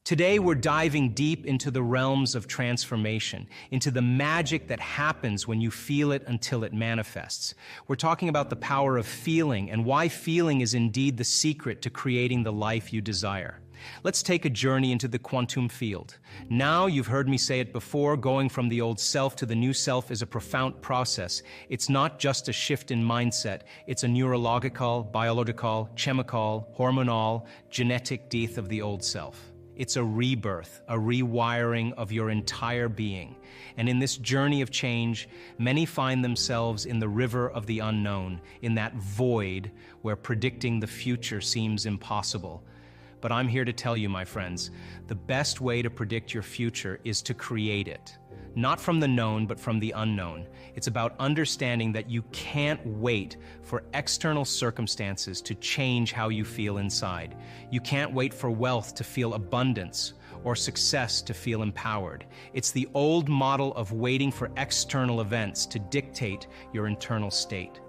Today, we're diving deep into the realms of transformation, into the magic that happens when you feel it until it manifests. We're talking about the power of feeling and why feeling is indeed the secret to creating the life you desire. Let's take a journey into the quantum field. Now, you've heard me say it before, going from the old self to the new self is a profound process. It's not just a shift in mindset, it's a neurological, biological, chemical, hormonal, genetic death of the old self. It's a rebirth, a rewiring of your entire being. And in this journey of change, many find themselves in the river of the unknown, in that void where predicting the future seems impossible. But I'm here to tell you, my friends, the best way to predict your future is to create it. Not from the known, but from the unknown. It's about understanding that you can't wait for external circumstances to change how you feel inside. You can't wait for wealth to feel abundance or success to feel empowered. It's the old model of waiting for external events to dictate your internal state.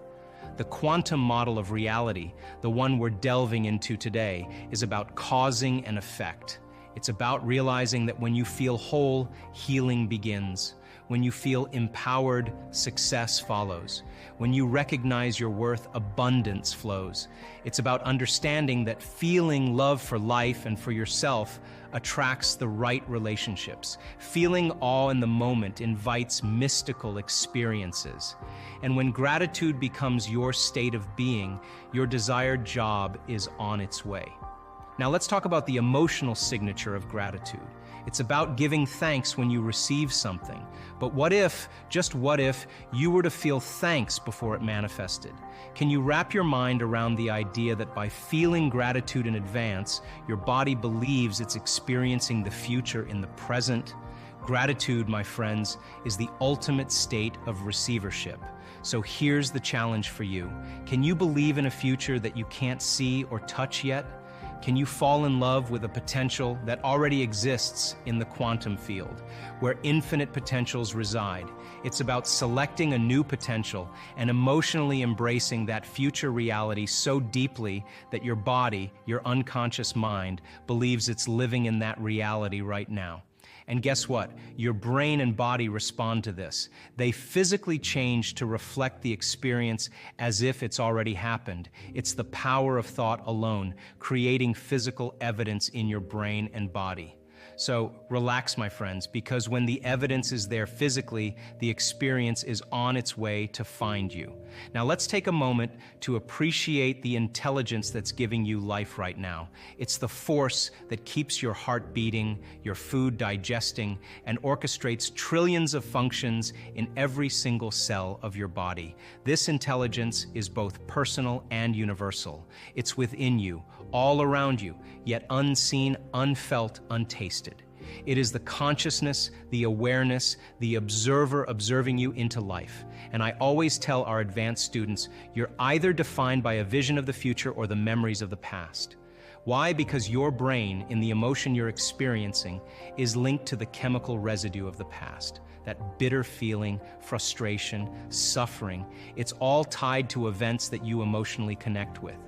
The quantum model of reality, the one we're delving into today, is about causing and effect. It's about realizing that when you feel whole, healing begins. When you feel empowered, success follows. When you recognize your worth, abundance flows. It's about understanding that feeling love for life and for yourself attracts the right relationships. Feeling awe in the moment invites mystical experiences. And when gratitude becomes your state of being, your desired job is on its way. Now let's talk about the emotional signature of gratitude. It's about giving thanks when you receive something. But what if, just what if, you were to feel thanks before it manifested? Can you wrap your mind around the idea that by feeling gratitude in advance, your body believes it's experiencing the future in the present? Gratitude, my friends, is the ultimate state of receivership. So here's the challenge for you. Can you believe in a future that you can't see or touch yet? Can you fall in love with a potential that already exists in the quantum field, where infinite potentials reside? It's about selecting a new potential and emotionally embracing that future reality so deeply that your body, your unconscious mind, believes it's living in that reality right now. And guess what? Your brain and body respond to this. They physically change to reflect the experience as if it's already happened. It's the power of thought alone, creating physical evidence in your brain and body. So relax, my friends, because when the evidence is there physically, the experience is on its way to find you. Now let's take a moment to appreciate the intelligence that's giving you life right now. It's the force that keeps your heart beating, your food digesting, and orchestrates trillions of functions in every single cell of your body. This intelligence is both personal and universal. It's within you, all around you, yet unseen, unfelt, untasted. It is the consciousness, the awareness, the observer observing you into life. And I always tell our advanced students, you're either defined by a vision of the future or the memories of the past. Why? Because your brain, in the emotion you're experiencing, is linked to the chemical residue of the past. That bitter feeling, frustration, suffering, it's all tied to events that you emotionally connect with.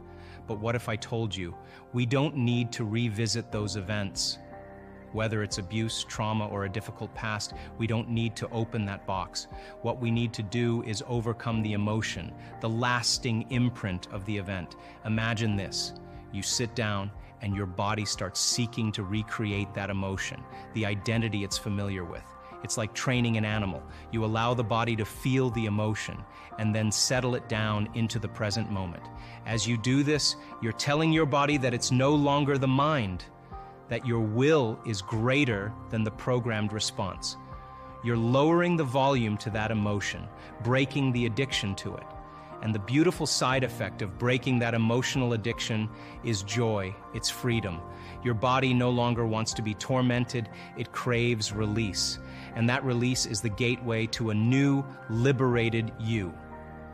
But what if I told you, we don't need to revisit those events? Whether it's abuse, trauma, or a difficult past, we don't need to open that box. What we need to do is overcome the emotion, the lasting imprint of the event. Imagine this. You sit down and your body starts seeking to recreate that emotion, the identity it's familiar with. It's like training an animal. You allow the body to feel the emotion and then settle it down into the present moment. As you do this, you're telling your body that it's no longer the mind, that your will is greater than the programmed response. You're lowering the volume to that emotion, breaking the addiction to it. And the beautiful side effect of breaking that emotional addiction is joy, it's freedom. Your body no longer wants to be tormented, it craves release. And that release is the gateway to a new, liberated you.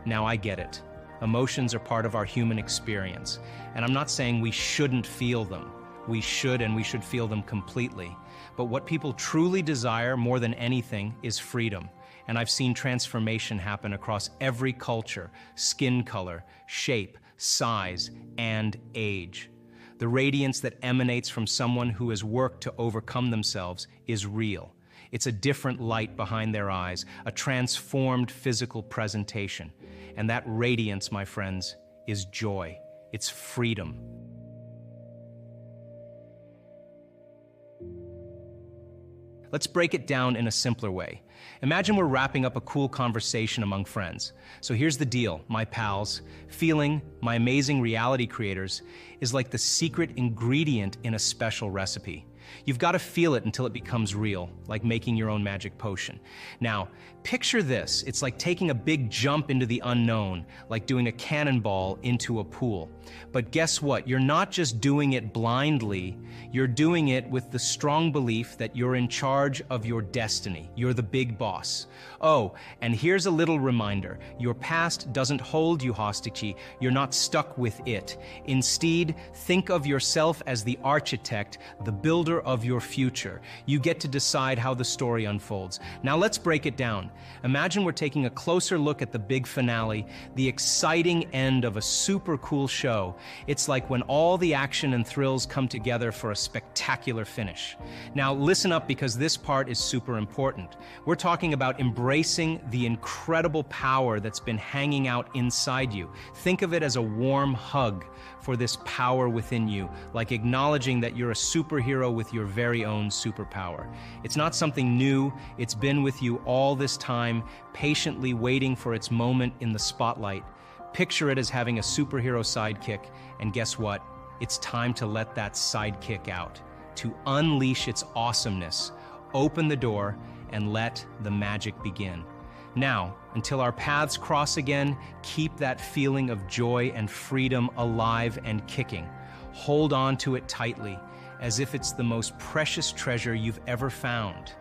Now I get it. Emotions are part of our human experience. And I'm not saying we shouldn't feel them. We should, and we should feel them completely. But what people truly desire more than anything is freedom. And I've seen transformation happen across every culture, skin color, shape, size, and age. The radiance that emanates from someone who has worked to overcome themselves is real. It's a different light behind their eyes, a transformed physical presentation. And that radiance, my friends, is joy. It's freedom. Let's break it down in a simpler way. Imagine we're wrapping up a cool conversation among friends. So here's the deal, my pals. Feeling, my amazing reality creators, is like the secret ingredient in a special recipe. You've got to feel it until it becomes real, like making your own magic potion. Now, picture this. It's like taking a big jump into the unknown, like doing a cannonball into a pool. But guess what? You're not just doing it blindly. You're doing it with the strong belief that you're in charge of your destiny. You're the big boss. Oh, and here's a little reminder. Your past doesn't hold you hostage. You're not stuck with it. Instead, think of yourself as the architect, the builder of your future. You get to decide how the story unfolds. Now let's break it down. Imagine we're taking a closer look at the big finale, the exciting end of a super cool show. It's like when all the action and thrills come together for a spectacular finish. Now listen up, because this part is super important. We're talking about embracing the incredible power that's been hanging out inside you. Think of it as a warm hug for this power within you, like acknowledging that you're a superhero with your very own superpower. It's not something new. It's been with you all this time, patiently waiting for its moment in the spotlight. Picture it as having a superhero sidekick, and guess what? It's time to let that sidekick out, to unleash its awesomeness. Open the door and let the magic begin. Now, until our paths cross again, keep that feeling of joy and freedom alive and kicking. Hold on to it tightly, as if it's the most precious treasure you've ever found.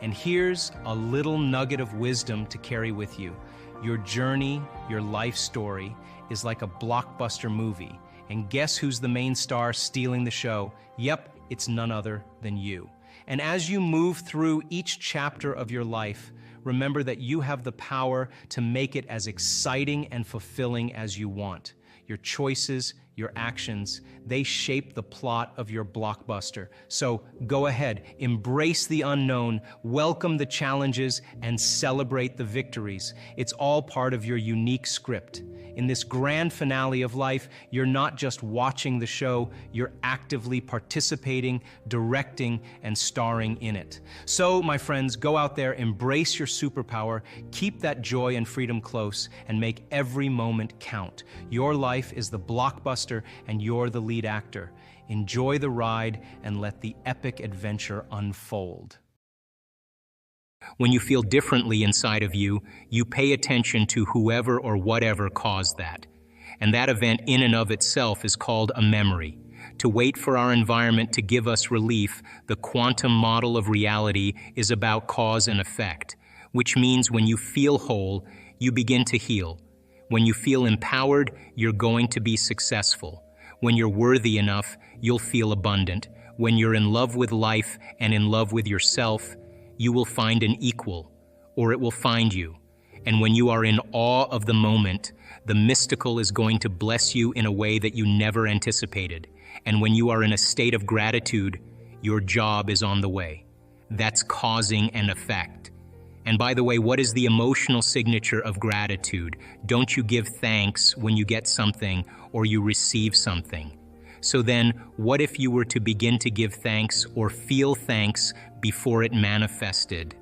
And here's a little nugget of wisdom to carry with you. Your journey, your life story, is like a blockbuster movie. And guess who's the main star stealing the show? Yep, it's none other than you. And as you move through each chapter of your life, remember that you have the power to make it as exciting and fulfilling as you want. Your choices, your actions, they shape the plot of your blockbuster. So go ahead, embrace the unknown, welcome the challenges, and celebrate the victories. It's all part of your unique script. In this grand finale of life, you're not just watching the show, you're actively participating, directing, and starring in it. So, my friends, go out there, embrace your superpower, keep that joy and freedom close, and make every moment count. Your life is the blockbuster, and you're the lead actor. Enjoy the ride and let the epic adventure unfold. When you feel differently inside of you, you pay attention to whoever or whatever caused that. And that event in and of itself is called a memory. To wait for our environment to give us relief, the quantum model of reality is about cause and effect, which means when you feel whole, you begin to heal. When you feel empowered, you're going to be successful. When you're worthy enough, you'll feel abundant. When you're in love with life and in love with yourself, you will find an equal, or it will find you. And when you are in awe of the moment, the mystical is going to bless you in a way that you never anticipated. And when you are in a state of gratitude, your job is on the way. That's causing an effect. And by the way, what is the emotional signature of gratitude? Don't you give thanks when you get something or you receive something? So then, what if you were to begin to give thanks or feel thanks before it manifested?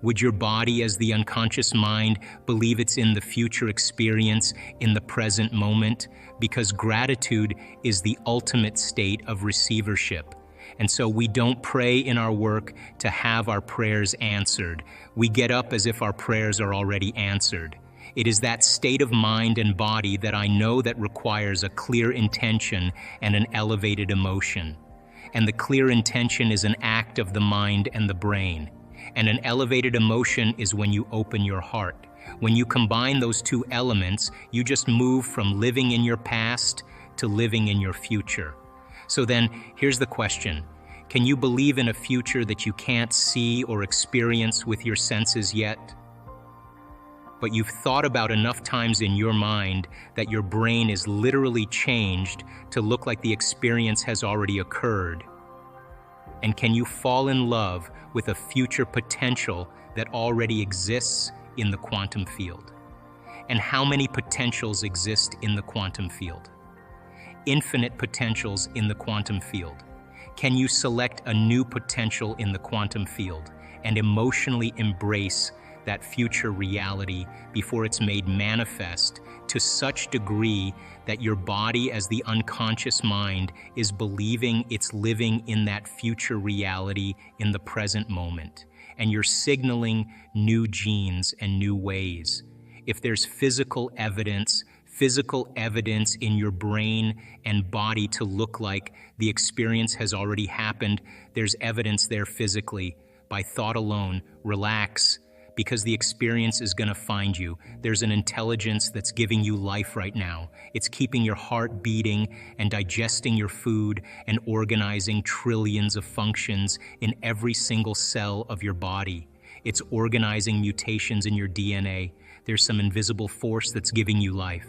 Would your body, as the unconscious mind, believe it's in the future experience, in the present moment? Because gratitude is the ultimate state of receivership. And so we don't pray in our work to have our prayers answered. We get up as if our prayers are already answered. It is that state of mind and body that I know that requires a clear intention and an elevated emotion. And the clear intention is an act of the mind and the brain. And an elevated emotion is when you open your heart. When you combine those two elements, you just move from living in your past to living in your future. So then, here's the question. Can you believe in a future that you can't see or experience with your senses yet? but you've thought about enough times in your mind that your brain is literally changed to look like the experience has already occurred? And can you fall in love with a future potential that already exists in the quantum field? And how many potentials exist in the quantum field? Infinite potentials in the quantum field. Can you select a new potential in the quantum field and emotionally embrace that future reality before it's made manifest to such degree that your body, as the unconscious mind, is believing it's living in that future reality in the present moment, and you're signaling new genes and new ways? If there's physical evidence in your brain and body to look like the experience has already happened, there's evidence there physically. By thought alone, relax, because the experience is going to find you. There's an intelligence that's giving you life right now. It's keeping your heart beating and digesting your food and organizing trillions of functions in every single cell of your body. It's organizing mutations in your DNA. There's some invisible force that's giving you life.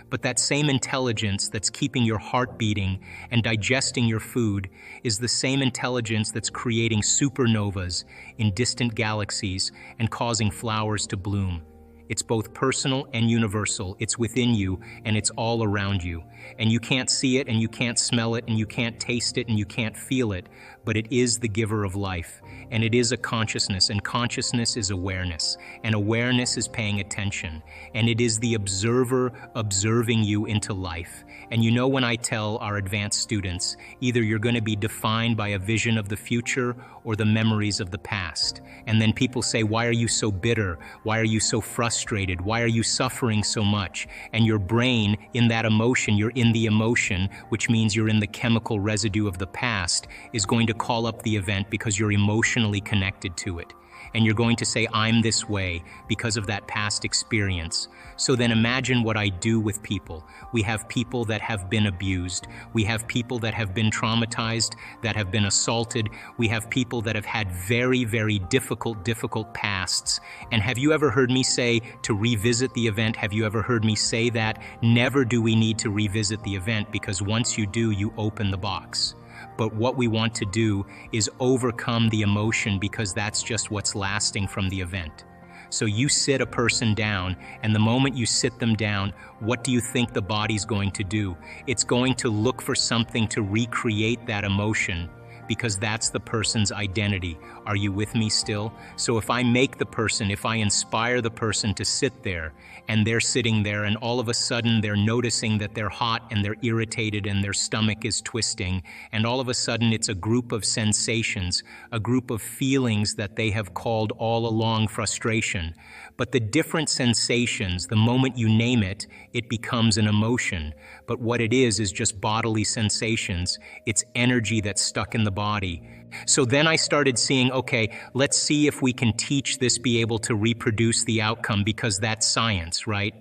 But that same intelligence that's keeping your heart beating and digesting your food is the same intelligence that's creating supernovas in distant galaxies and causing flowers to bloom. It's both personal and universal. It's within you and it's all around you. And you can't see it and you can't smell it and you can't taste it and you can't feel it, but it is the giver of life. And it is a consciousness, and consciousness is awareness, and awareness is paying attention, and it is the observer observing you into life. And you know, when I tell our advanced students, either you're going to be defined by a vision of the future or the memories of the past. And then people say, why are you so bitter? Why are you so frustrated? Why are you suffering so much? And your brain, in that emotion, you're in the emotion, which means you're in the chemical residue of the past, is going to call up the event because you're emotionally connected to it. And you're going to say, I'm this way because of that past experience. So then imagine what I do with people. We have people that have been abused. We have people that have been traumatized, that have been assaulted. We have people that have had very, very difficult pasts. And have you ever heard me say to revisit the event? Have you ever heard me say that? Never do we need to revisit the event, because once you do, you open the box. But what we want to do is overcome the emotion, because that's just what's lasting from the event. So you sit a person down, and the moment you sit them down, what do you think the body's going to do? It's going to look for something to recreate that emotion, because that's the person's identity. Are you with me still? So if I make the person, if I inspire the person to sit there, and they're sitting there, and all of a sudden they're noticing that they're hot and they're irritated and their stomach is twisting, and all of a sudden it's a group of sensations, a group of feelings that they have called all along frustration. But the different sensations, the moment you name it, it becomes an emotion. But what it is just bodily sensations. It's energy that's stuck in the body. So then I started seeing, okay, let's see if we can teach this, be able to reproduce the outcome, because that's science, right?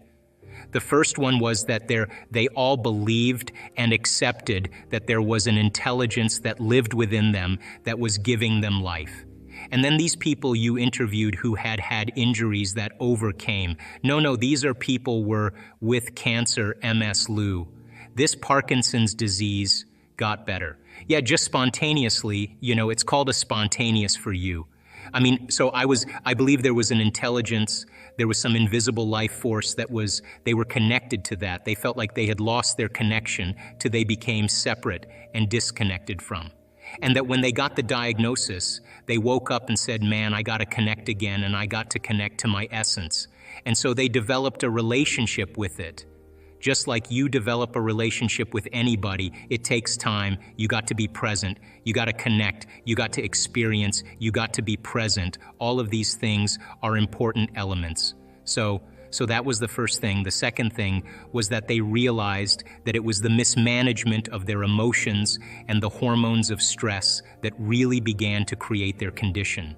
The first one was that they all believed and accepted that there was an intelligence that lived within them that was giving them life. And then these people you interviewed who had had injuries that overcame. No, these are people were with cancer, MS, Lou. This Parkinson's disease got better. Yeah, just spontaneously, it's called a spontaneous for you. I mean, so I believe there was an intelligence, there was some invisible life force they were connected to that. They felt like they had lost their connection till they became separate and disconnected from. And that when they got the diagnosis, they woke up and said, man, I got to connect again, and I got to connect to my essence. And so they developed a relationship with it. Just like you develop a relationship with anybody, it takes time. You got to be present. You got to connect. You got to experience. You got to be present. All of these things are important elements. So that was the first thing. The second thing was that they realized that it was the mismanagement of their emotions and the hormones of stress that really began to create their condition.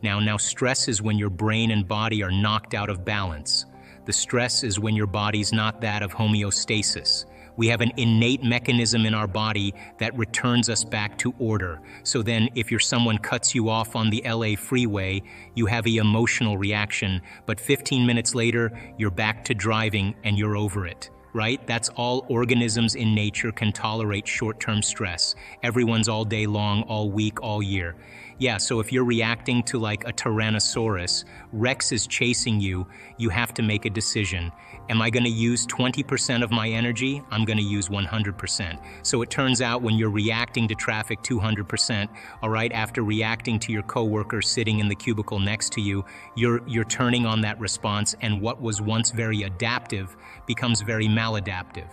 Now stress is when your brain and body are knocked out of balance. The stress is when your body's not that of homeostasis, We have an innate mechanism in our body that returns us back to order. So then if someone cuts you off on the LA freeway, you have an emotional reaction, but 15 minutes later, you're back to driving and you're over it. Right? That's all organisms in nature can tolerate short-term stress. Everyone's all day long, all week, all year. Yeah, so if you're reacting to like a Tyrannosaurus, Rex is chasing you, you have to make a decision. Am I going to use 20% of my energy? I'm going to use 100%. So it turns out when you're reacting to traffic 200%, all right, after reacting to your coworker sitting in the cubicle next to you, you're turning on that response, and what was once very adaptive becomes very maladaptive.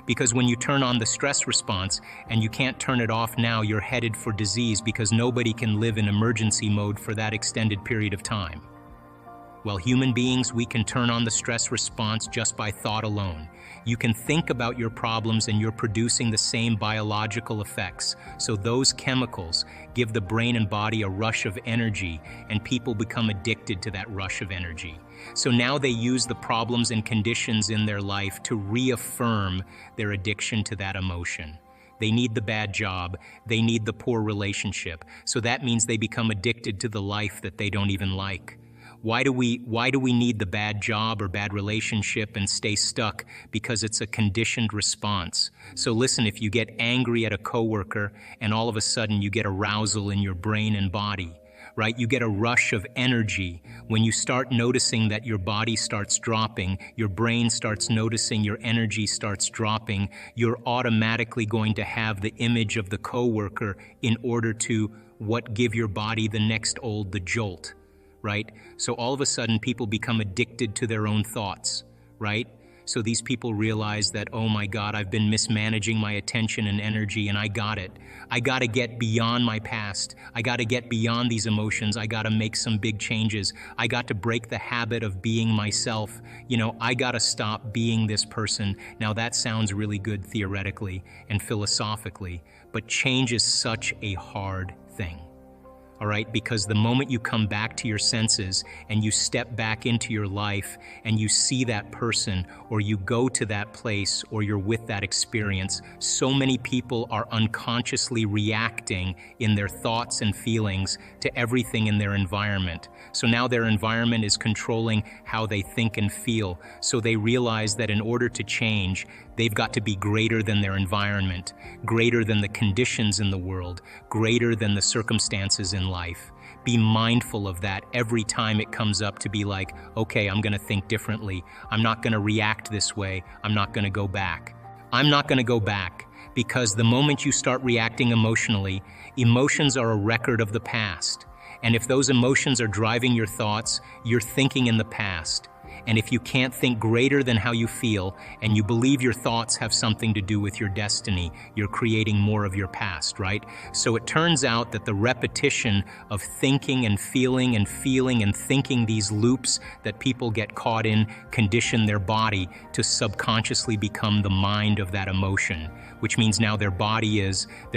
Because when you turn on the stress response and you can't turn it off now, you're headed for disease because nobody can live in emergency mode for that extended period of time. Well, human beings, we can turn on the stress response just by thought alone. You can think about your problems and you're producing the same biological effects. So those chemicals give the brain and body a rush of energy, and people become addicted to that rush of energy. So now they use the problems and conditions in their life to reaffirm their addiction to that emotion. They need the bad job, they need the poor relationship. So that means they become addicted to the life that they don't even like. Why do we need the bad job or bad relationship and stay stuck? Because it's a conditioned response. So listen, if you get angry at a coworker and all of a sudden you get arousal in your brain and body, right? You get a rush of energy. When you start noticing that your body starts dropping, your brain starts noticing your energy starts dropping, you're automatically going to have the image of the coworker in order to give your body the jolt. Right? So all of a sudden people become addicted to their own thoughts, right? So these people realize that, oh my God, I've been mismanaging my attention and energy, and I got it. I got to get beyond my past. I got to get beyond these emotions. I got to make some big changes. I got to break the habit of being myself. I got to stop being this person. Now that sounds really good theoretically and philosophically, but change is such a hard thing. All right, because the moment you come back to your senses and you step back into your life and you see that person, or you go to that place, or you're with that experience, so many people are unconsciously reacting in their thoughts and feelings to everything in their environment. So now their environment is controlling how they think and feel. So they realize that in order to change, they've got to be greater than their environment, greater than the conditions in the world, greater than the circumstances in life. Be mindful of that every time it comes up, to be like, okay, I'm going to think differently. I'm not going to react this way. I'm not going to go back. I'm not going to go back, because the moment you start reacting emotionally, emotions are a record of the past. And if those emotions are driving your thoughts, you're thinking in the past. And if you can't think greater than how you feel, and you believe your thoughts have something to do with your destiny, you're creating more of your past, right? So it turns out that the repetition of thinking and feeling and thinking, these loops that people get caught in, condition their body to subconsciously become the mind of that emotion, which means now their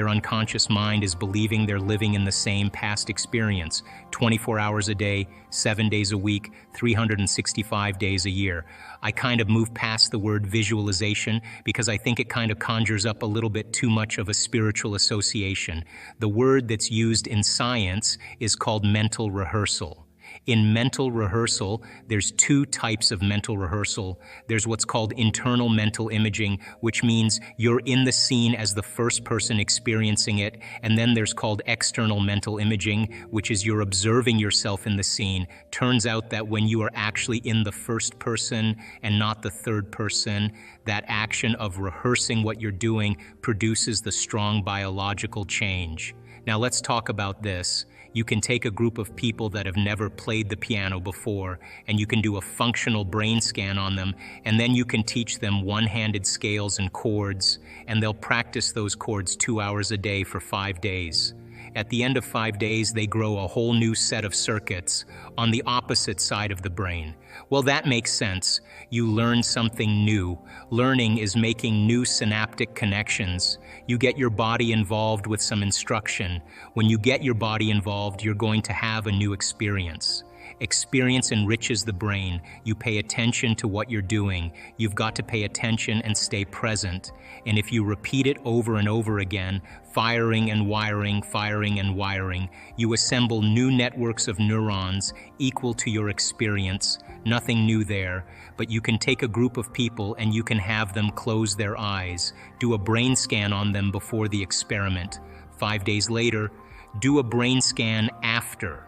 unconscious mind is believing they're living in the same past experience, 24 hours a day, 7 days a week, 365 days a year. I kind of move past the word visualization because I think it kind of conjures up a little bit too much of a spiritual association. The word that's used in science is called mental rehearsal. In mental rehearsal, there's two types of mental rehearsal. There's what's called internal mental imaging, which means you're in the scene as the first person experiencing it. And then there's called external mental imaging, which is you're observing yourself in the scene. Turns out that when you are actually in the first person and not the third person, that action of rehearsing what you're doing produces the strong biological change. Now let's talk about this. You can take a group of people that have never played the piano before, and you can do a functional brain scan on them, and then you can teach them one-handed scales and chords, and they'll practice those chords 2 hours a day for 5 days. At the end of 5 days, they grow a whole new set of circuits on the opposite side of the brain. Well, that makes sense. You learn something new. Learning is making new synaptic connections. You get your body involved with some instruction. When you get your body involved, you're going to have a new experience. Experience enriches the brain. You pay attention to what you're doing. You've got to pay attention and stay present. And if you repeat it over and over again, firing and wiring, you assemble new networks of neurons equal to your experience. Nothing new there, but you can take a group of people and you can have them close their eyes. Do a brain scan on them before the experiment. 5 days later, do a brain scan after.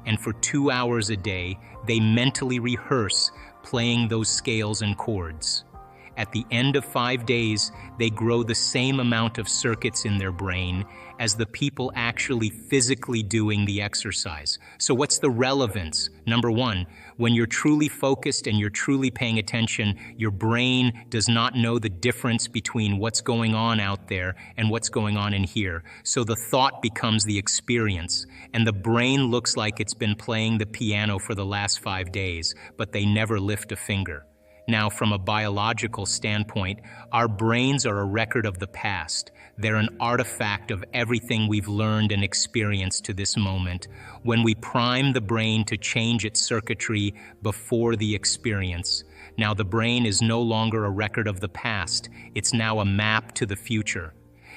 And for 2 hours a day, they mentally rehearse playing those scales and chords. At the end of 5 days, they grow the same amount of circuits in their brain as the people actually physically doing the exercise. So what's the relevance? Number one, when you're truly focused and you're truly paying attention, your brain does not know the difference between what's going on out there and what's going on in here. So the thought becomes the experience, and the brain looks like it's been playing the piano for the last 5 days, but they never lift a finger. Now, from a biological standpoint, our brains are a record of the past. They're an artifact of everything we've learned and experienced to this moment. When we prime the brain to change its circuitry before the experience, now the brain is no longer a record of the past. It's now a map to the future.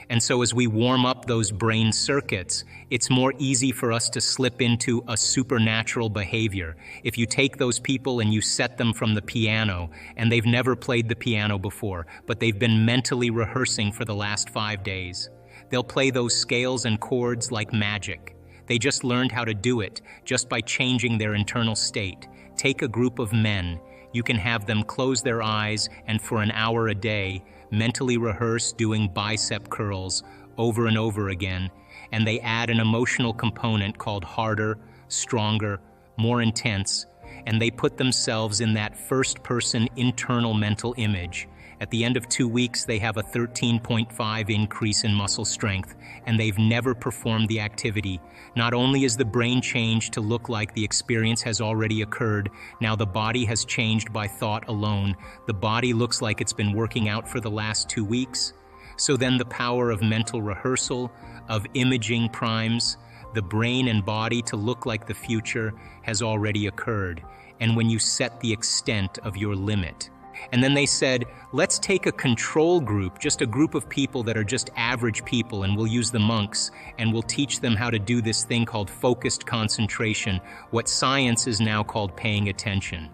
And so as we warm up those brain circuits, it's more easy for us to slip into a supernatural behavior. If you take those people and you set them from the piano, and they've never played the piano before, but they've been mentally rehearsing for the last 5 days, they'll play those scales and chords like magic. They just learned how to do it just by changing their internal state. Take a group of men. You can have them close their eyes and for an hour a day, mentally rehearse doing bicep curls over and over again, and they add an emotional component called harder, stronger, more intense, and they put themselves in that first-person internal mental image. At the end of 2 weeks, they have a 13.5 increase in muscle strength, and they've never performed the activity. Not only is the brain changed to look like the experience has already occurred, now the body has changed by thought alone. The body looks like it's been working out for the last 2 weeks. So then the power of mental rehearsal, of imaging primes, the brain and body to look like the future has already occurred. And when you set the extent of your limit. And then they said, let's take a control group, just a group of people that are just average people, and we'll use the monks, and we'll teach them how to do this thing called focused concentration, what science is now called paying attention.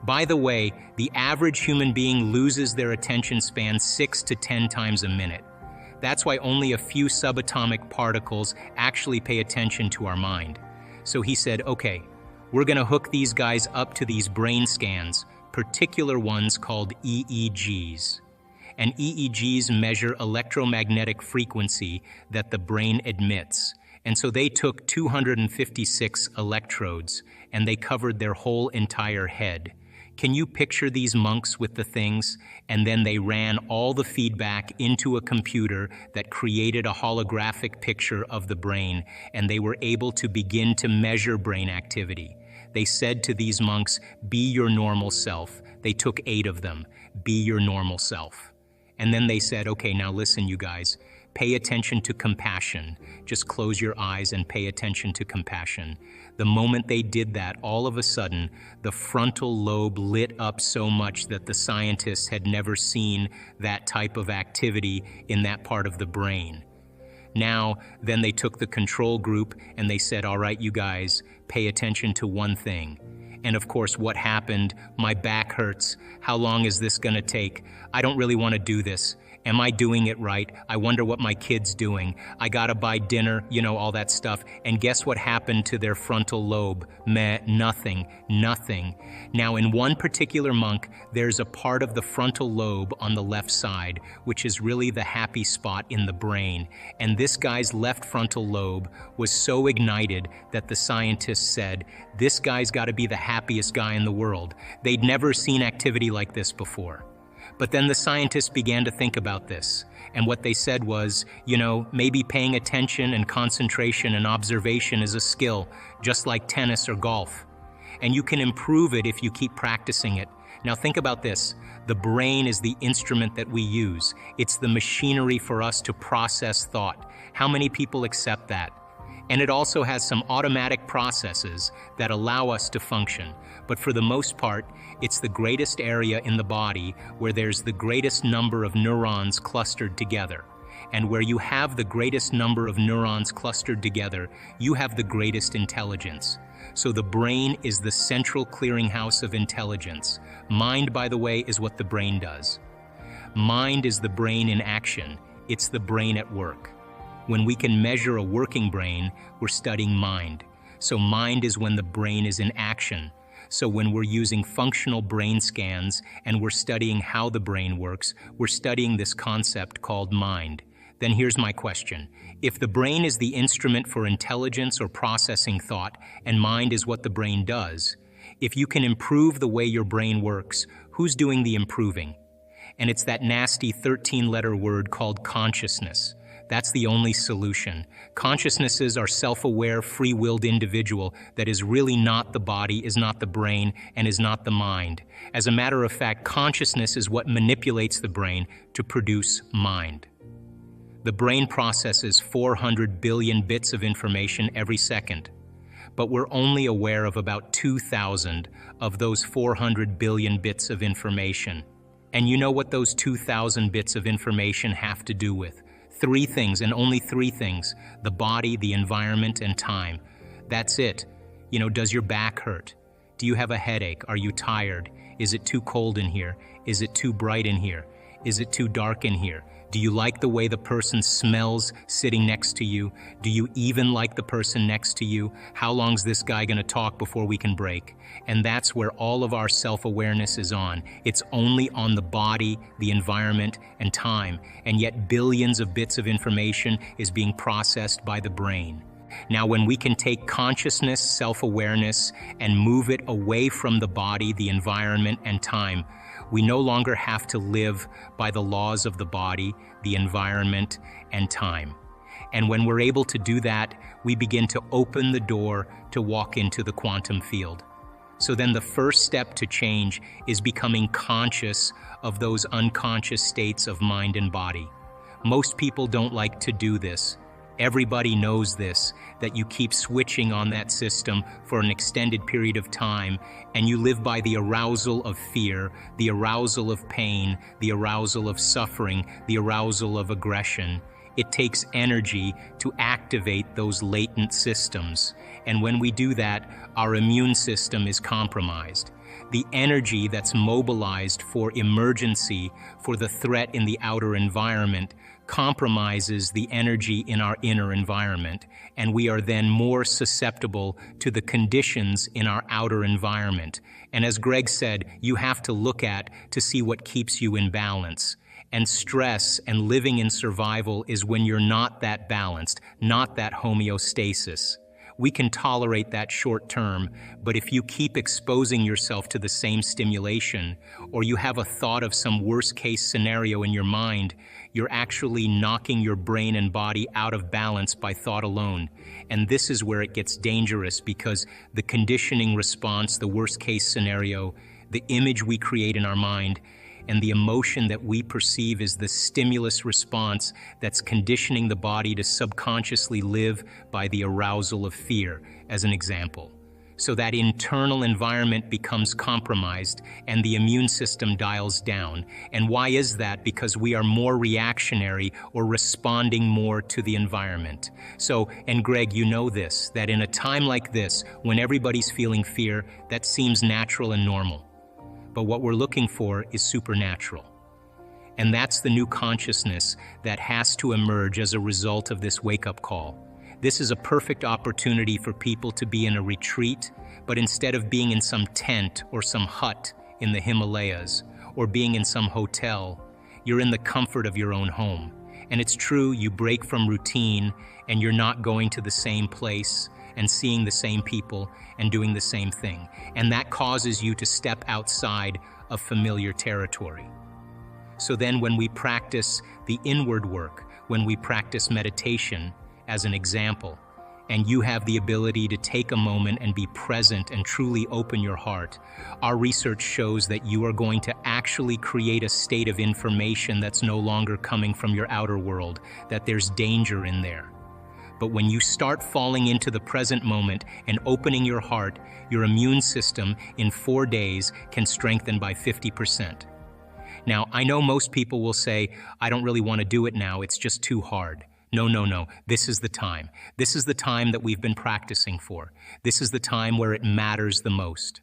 By the way, the average human being loses their attention span 6 to 10 times a minute. That's why only a few subatomic particles actually pay attention to our mind. So he said, okay, we're going to hook these guys up to these brain scans, particular ones called EEGs. And EEGs measure electromagnetic frequency that the brain emits. And so they took 256 electrodes and they covered their whole entire head. Can you picture these monks with the things? And then they ran all the feedback into a computer that created a holographic picture of the brain, and they were able to begin to measure brain activity. They said to these monks, be your normal self. They took 8 of them. Be your normal self. And then they said, okay, now listen, you guys, pay attention to compassion. Just close your eyes and pay attention to compassion. The moment they did that, all of a sudden, the frontal lobe lit up so much that the scientists had never seen that type of activity in that part of the brain. Now, then they took the control group and they said, all right, you guys, pay attention to one thing. And of course, what happened? My back hurts. How long is this gonna take? I don't really wanna do this. Am I doing it right? I wonder what my kid's doing. I gotta buy dinner, you know, all that stuff. And guess what happened to their frontal lobe? Meh, nothing. Now, in one particular monk, there's a part of the frontal lobe on the left side, which is really the happy spot in the brain. And this guy's left frontal lobe was so ignited that the scientists said, this guy's gotta be the happiest guy in the world. They'd never seen activity like this before. But then the scientists began to think about this, and what they said was, you know, maybe paying attention and concentration and observation is a skill, just like tennis or golf. And you can improve it if you keep practicing it. Now think about this. The brain is the instrument that we use. It's the machinery for us to process thought. How many people accept that? And it also has some automatic processes that allow us to function. But for the most part, it's the greatest area in the body where there's the greatest number of neurons clustered together. And where you have the greatest number of neurons clustered together, you have the greatest intelligence. So the brain is the central clearinghouse of intelligence. Mind, by the way, is what the brain does. Mind is the brain in action. It's the brain at work. When we can measure a working brain, we're studying mind. So mind is when the brain is in action. So when we're using functional brain scans and we're studying how the brain works, we're studying this concept called mind. Then here's my question. If the brain is the instrument for intelligence or processing thought, and mind is what the brain does, if you can improve the way your brain works, who's doing the improving? And it's that nasty 13-letter word called consciousness. That's the only solution. Consciousnesses are self-aware, free-willed individual that is really not the body, is not the brain, and is not the mind. As a matter of fact, consciousness is what manipulates the brain to produce mind. The brain processes 400 billion bits of information every second, but we're only aware of about 2,000 of those 400 billion bits of information. And you know what those 2,000 bits of information have to do with? 3 things, and only 3 things: the body, the environment, and time. That's it. Does your back hurt? Do you have a headache? Are you tired? Is it too cold in here? Is it too bright in here? Is it too dark in here? Do you like the way the person smells sitting next to you? Do you even like the person next to you? How long's this guy gonna talk before we can break? And that's where all of our self-awareness is on. It's only on the body, the environment, and time. And yet billions of bits of information is being processed by the brain. Now, when we can take consciousness, self-awareness, and move it away from the body, the environment, and time, we no longer have to live by the laws of the body, the environment, and time. And when we're able to do that, we begin to open the door to walk into the quantum field. So then the first step to change is becoming conscious of those unconscious states of mind and body. Most people don't like to do this. Everybody knows this, that you keep switching on that system for an extended period of time, and you live by the arousal of fear, the arousal of pain, the arousal of suffering, the arousal of aggression. It takes energy to activate those latent systems, and when we do that, our immune system is compromised. The energy that's mobilized for emergency, for the threat in the outer environment, compromises the energy in our inner environment, and we are then more susceptible to the conditions in our outer environment. And as Greg said, you have to look at to see what keeps you in balance. And stress and living in survival is when you're not that balanced, not that homeostasis. We can tolerate that short term, but if you keep exposing yourself to the same stimulation, or you have a thought of some worst-case scenario in your mind, you're actually knocking your brain and body out of balance by thought alone. And this is where it gets dangerous, because the conditioning response, the worst-case scenario, the image we create in our mind, and the emotion that we perceive is the stimulus response that's conditioning the body to subconsciously live by the arousal of fear, as an example. So that internal environment becomes compromised and the immune system dials down. And why is that? Because we are more reactionary or responding more to the environment. So, and Greg, you know this, that in a time like this, when everybody's feeling fear, that seems natural and normal. But what we're looking for is supernatural. And that's the new consciousness that has to emerge as a result of this wake-up call. This is a perfect opportunity for people to be in a retreat, but instead of being in some tent or some hut in the Himalayas, or being in some hotel, you're in the comfort of your own home. And it's true, you break from routine and you're not going to the same place and seeing the same people and doing the same thing. And that causes you to step outside of familiar territory. So then when we practice the inward work, when we practice meditation, as an example, and you have the ability to take a moment and be present and truly open your heart, our research shows that you are going to actually create a state of information that's no longer coming from your outer world, that there's danger in there. But when you start falling into the present moment and opening your heart, your immune system in 4 days can strengthen by 50%. Now, I know most people will say, I don't really want to do it now, it's just too hard. No, no, no, this is the time. This is the time that we've been practicing for. This is the time where it matters the most.